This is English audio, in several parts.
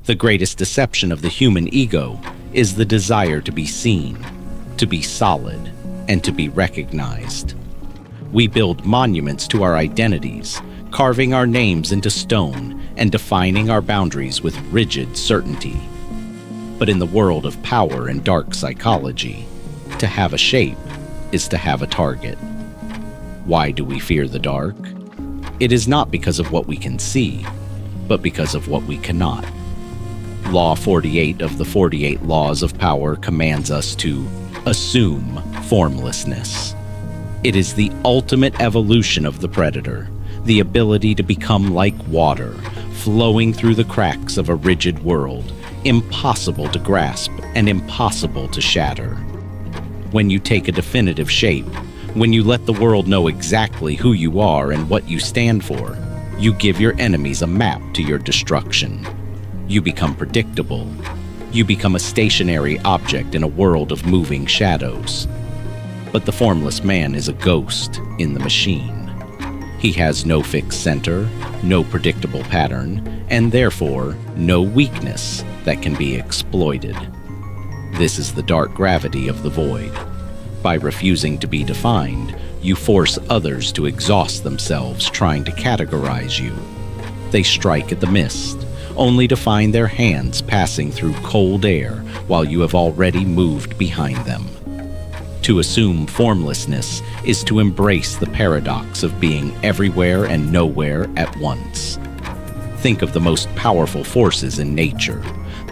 The greatest deception of the human ego is the desire to be seen, to be solid, and to be recognized. We build monuments to our identities, carving our names into stone and defining our boundaries with rigid certainty. But in the world of power and dark psychology, to have a shape is to have a target. Why do we fear the dark? It is not because of what we can see, but because of what we cannot. Law 48 of the 48 Laws of Power commands us to assume formlessness. It is the ultimate evolution of the predator, the ability to become like water, flowing through the cracks of a rigid world, impossible to grasp and impossible to shatter. When you take a definitive shape, when you let the world know exactly who you are and what you stand for, you give your enemies a map to your destruction. You become predictable. You become a stationary object in a world of moving shadows. But the formless man is a ghost in the machine. He has no fixed center, no predictable pattern, and therefore no weakness that can be exploited. This is the dark gravity of the void. By refusing to be defined, you force others to exhaust themselves trying to categorize you. They strike at the mist, only to find their hands passing through cold air while you have already moved behind them. To assume formlessness is to embrace the paradox of being everywhere and nowhere at once. Think of the most powerful forces in nature: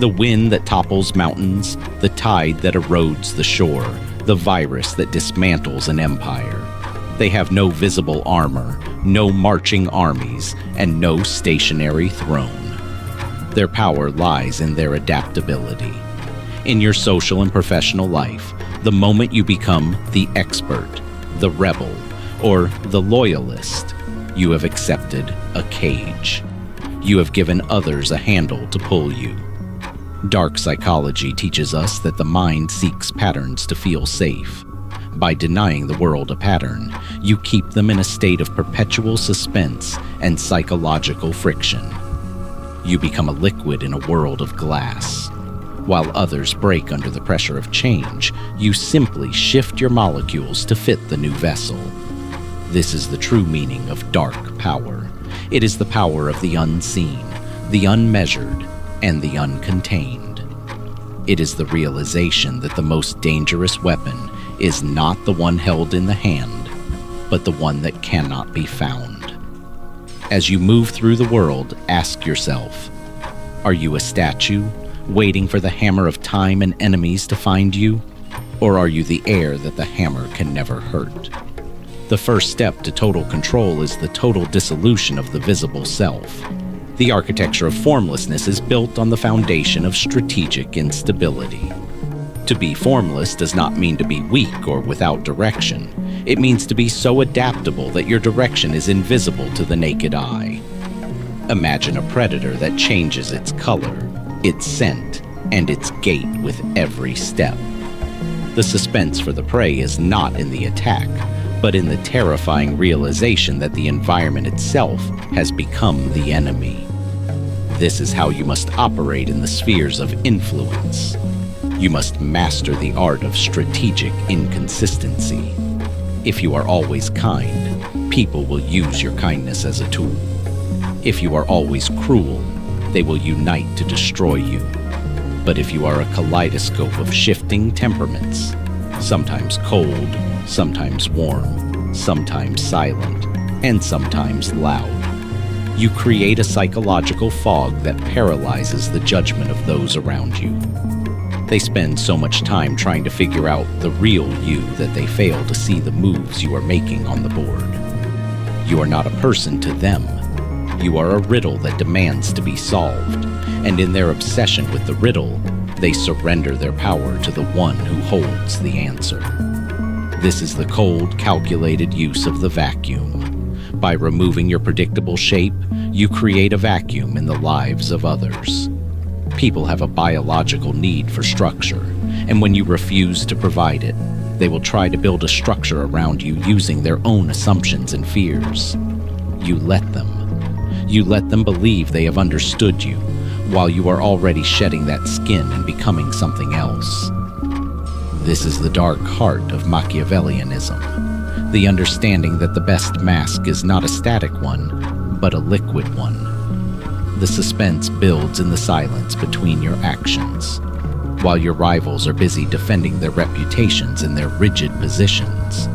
the wind that topples mountains, the tide that erodes the shore, the virus that dismantles an empire. They have no visible armor, no marching armies, and no stationary throne. Their power lies in their adaptability. In your social and professional life, the moment you become the expert, the rebel, or the loyalist, you have accepted a cage. You have given others a handle to pull you. Dark psychology teaches us that the mind seeks patterns to feel safe. By denying the world a pattern, you keep them in a state of perpetual suspense and psychological friction. You become a liquid in a world of glass. While others break under the pressure of change, you simply shift your molecules to fit the new vessel. This is the true meaning of dark power. It is the power of the unseen, the unmeasured, and the uncontained. It is the realization that the most dangerous weapon is not the one held in the hand, but the one that cannot be found. As you move through the world, ask yourself, are you a statue, waiting for the hammer of time and enemies to find you? Or are you the air that the hammer can never hurt? The first step to total control is the total dissolution of the visible self. The architecture of formlessness is built on the foundation of strategic instability. To be formless does not mean to be weak or without direction. It means to be so adaptable that your direction is invisible to the naked eye. Imagine a predator that changes its color, its scent, and its gait with every step. The suspense for the prey is not in the attack, but in the terrifying realization that the environment itself has become the enemy. This is how you must operate in the spheres of influence. You must master the art of strategic inconsistency. If you are always kind, people will use your kindness as a tool. If you are always cruel, they will unite to destroy you. But if you are a kaleidoscope of shifting temperaments, sometimes cold, sometimes warm, sometimes silent, and sometimes loud, you create a psychological fog that paralyzes the judgment of those around you. They spend so much time trying to figure out the real you that they fail to see the moves you are making on the board. You are not a person to them. You are a riddle that demands to be solved, and in their obsession with the riddle, they surrender their power to the one who holds the answer. This is the cold, calculated use of the vacuum. By removing your predictable shape, you create a vacuum in the lives of others. People have a biological need for structure, and when you refuse to provide it, they will try to build a structure around you using their own assumptions and fears. You let them. You let them believe they have understood you, while you are already shedding that skin and becoming something else. This is the dark heart of Machiavellianism, the understanding that the best mask is not a static one, but a liquid one. The suspense builds in the silence between your actions, while your rivals are busy defending their reputations in their rigid positions.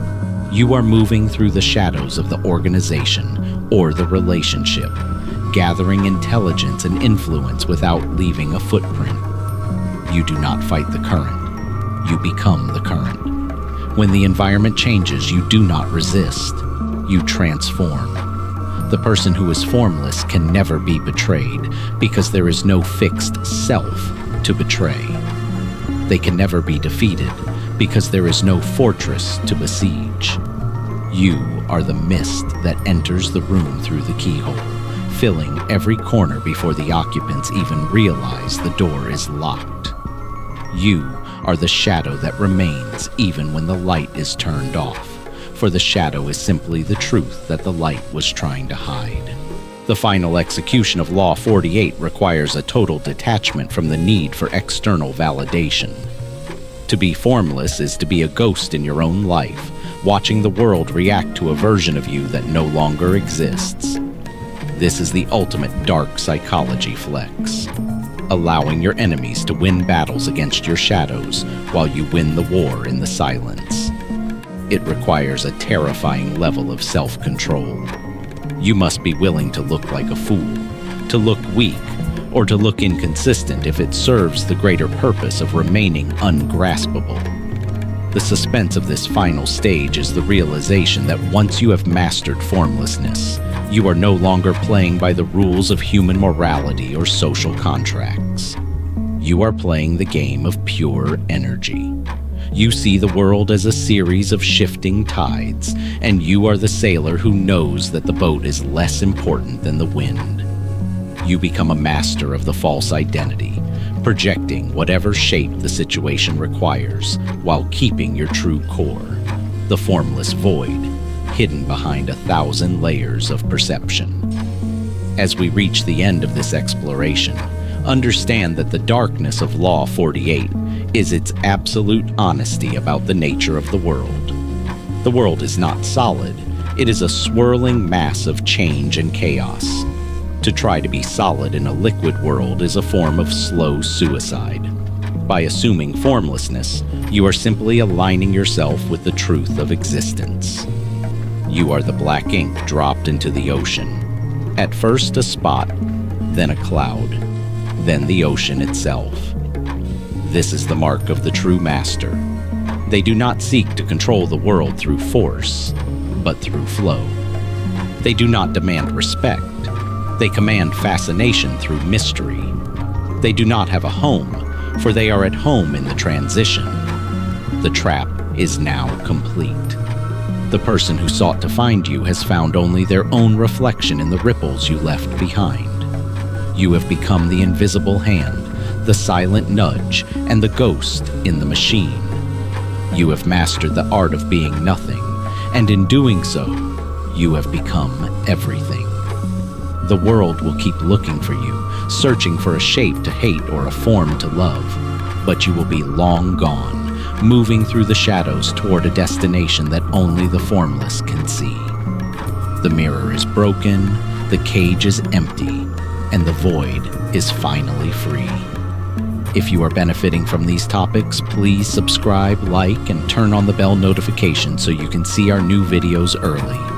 You are moving through the shadows of the organization or the relationship, gathering intelligence and influence without leaving a footprint. You do not fight the current. You become the current. When the environment changes, you do not resist. You transform. The person who is formless can never be betrayed because there is no fixed self to betray. They can never be defeated because there is no fortress to besiege. You are the mist that enters the room through the keyhole, filling every corner before the occupants even realize the door is locked. You are the shadow that remains even when the light is turned off, for the shadow is simply the truth that the light was trying to hide. The final execution of Law 48 requires a total detachment from the need for external validation. To be formless is to be a ghost in your own life, watching the world react to a version of you that no longer exists. This is the ultimate dark psychology flex, allowing your enemies to win battles against your shadows while you win the war in the silence. It requires a terrifying level of self-control. You must be willing to look like a fool, to look weak, or to look inconsistent if it serves the greater purpose of remaining ungraspable. The suspense of this final stage is the realization that once you have mastered formlessness, you are no longer playing by the rules of human morality or social contracts. You are playing the game of pure energy. You see the world as a series of shifting tides, and you are the sailor who knows that the boat is less important than the wind. You become a master of the false identity, projecting whatever shape the situation requires while keeping your true core, the formless void, hidden behind 1,000 layers of perception. As we reach the end of this exploration, understand that the darkness of Law 48 is its absolute honesty about the nature of the world. The world is not solid, it is a swirling mass of change and chaos. To try to be solid in a liquid world is a form of slow suicide. By assuming formlessness, you are simply aligning yourself with the truth of existence. You are the black ink dropped into the ocean. At first a spot, then a cloud, then the ocean itself. This is the mark of the true master. They do not seek to control the world through force, but through flow. They do not demand respect. They command fascination through mystery. They do not have a home, for they are at home in the transition. The trap is now complete. The person who sought to find you has found only their own reflection in the ripples you left behind. You have become the invisible hand, the silent nudge, and the ghost in the machine. You have mastered the art of being nothing, and in doing so, you have become everything. The world will keep looking for you, searching for a shape to hate or a form to love, but you will be long gone, moving through the shadows toward a destination that only the formless can see. The mirror is broken, the cage is empty, and the void is finally free. If you are benefiting from these topics, please subscribe, like, and turn on the bell notification so you can see our new videos early.